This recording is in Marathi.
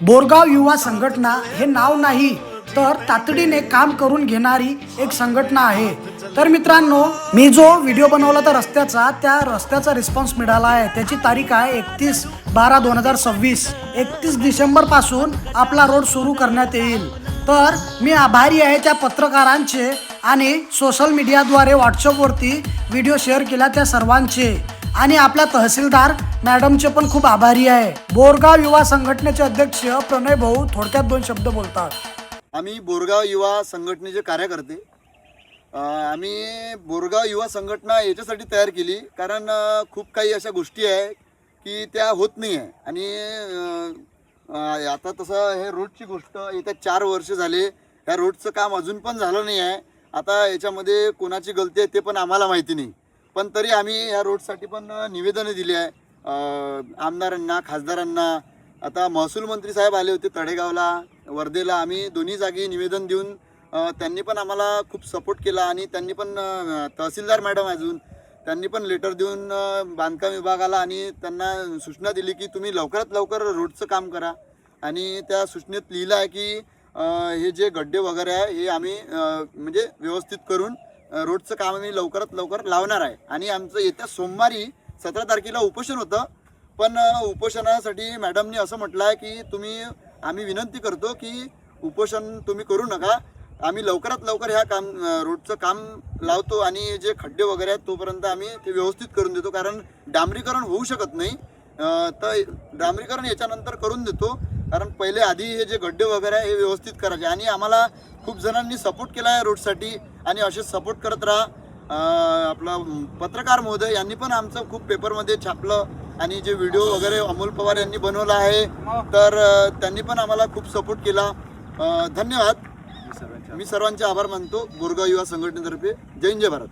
बोरगाव युवा संघटना हे नाव नाही तर तातडीने काम करून घेणारी एक संघटना आहे। तर मित्रांनो, मी जो व्हिडिओ बनवला तर त्या रस्त्याचा रिस्पॉन्स मिळाला आहे। त्याची तारीख आहे 31/12/2026। 31 डिसेंबर पासून आपला रोड सुरू करण्यात येईल। तर मी आभारी आहे त्या पत्रकारांचे आणि सोशल मीडियाद्वारे व्हॉट्सअपवरती व्हिडिओ शेअर केला त्या सर्वांचे, आणि आपल्या तहसीलदार मॅडमचे पण खूप आभारी आहे। बोरगाव युवा संघटनेचे अध्यक्ष प्रणय भाऊ थोडक्यात 2 शब्द बोलतात। आम्ही बोरगाव युवा संघटनेचे कार्यकर्ते, आम्ही बोरगाव युवा संघटना याच्यासाठी तयार केली कारण खूप काही अशा गोष्टी आहे की त्या होत नाही आहे। आणि आता तसं हे रोडची गोष्ट येत्या 4 वर्ष झाले, ह्या रोडचं काम अजून पण झालं नाही आहे। आता याच्यामध्ये कोणाची गलती आहे ते पण आम्हाला माहिती नाही, पण तरी आम्ही ह्या रोडसाठी पण निवेदनं दिली आहे आमदारांना, खासदारांना। आता महसूल मंत्री साहेब आले होते तळेगावला, वर्धेला, आम्ही दोन्ही जागी निवेदन देऊन त्यांनी पण आम्हाला खूप सपोर्ट केला। आणि त्यांनी पण तहसीलदार मॅडम अजून त्यांनी पण लेटर देऊन बांधकाम विभागाला आणि त्यांना सूचना दिली की तुम्ही लवकरात लवकर रोडचं काम करा। आणि त्या सूचनेत लिहिलं आहे की हे जे गड्डे वगैरे आहे हे आम्ही म्हणजे व्यवस्थित करून रोडचं काम आम्ही लवकरात लवकर लावणार आहे। आणि आमचं येत्या सोमवारी 17 तारखेला उपोषण होतं, पण उपोषणासाठी मॅडमनी असं म्हटलं आहे की आम्ही विनंती करतो की उपोषण तुम्ही करू नका, आम्ही लवकरात लवकर ह्या रोडचं काम लावतो आणि जे खड्डे वगैरे आहेत तोपर्यंत आम्ही ते व्यवस्थित करून देतो। कारण डांबरीकरण होऊ शकत नाही, तर डांबरीकरण याच्यानंतर करून देतो, कारण पहिले आधी हे जे गड्डे वगैरे आहे हे व्यवस्थित करायचे। आणि आम्हाला खूप जणांनी सपोर्ट केला आहे रोडसाठी, आणि असे सपोर्ट करत राहा। आपला पत्रकार महोदय यांनी पण आमचं खूप पेपरमध्ये छापलं, आणि जे व्हिडिओ वगैरे अमोल पवार यांनी बनवला आहे तर त्यांनी पण आम्हाला खूप सपोर्ट केला। धन्यवाद। मी सर्वांचे आभार मानतो बोरगाव युवा संघटनेतर्फे। जय हिंद, जय भारत।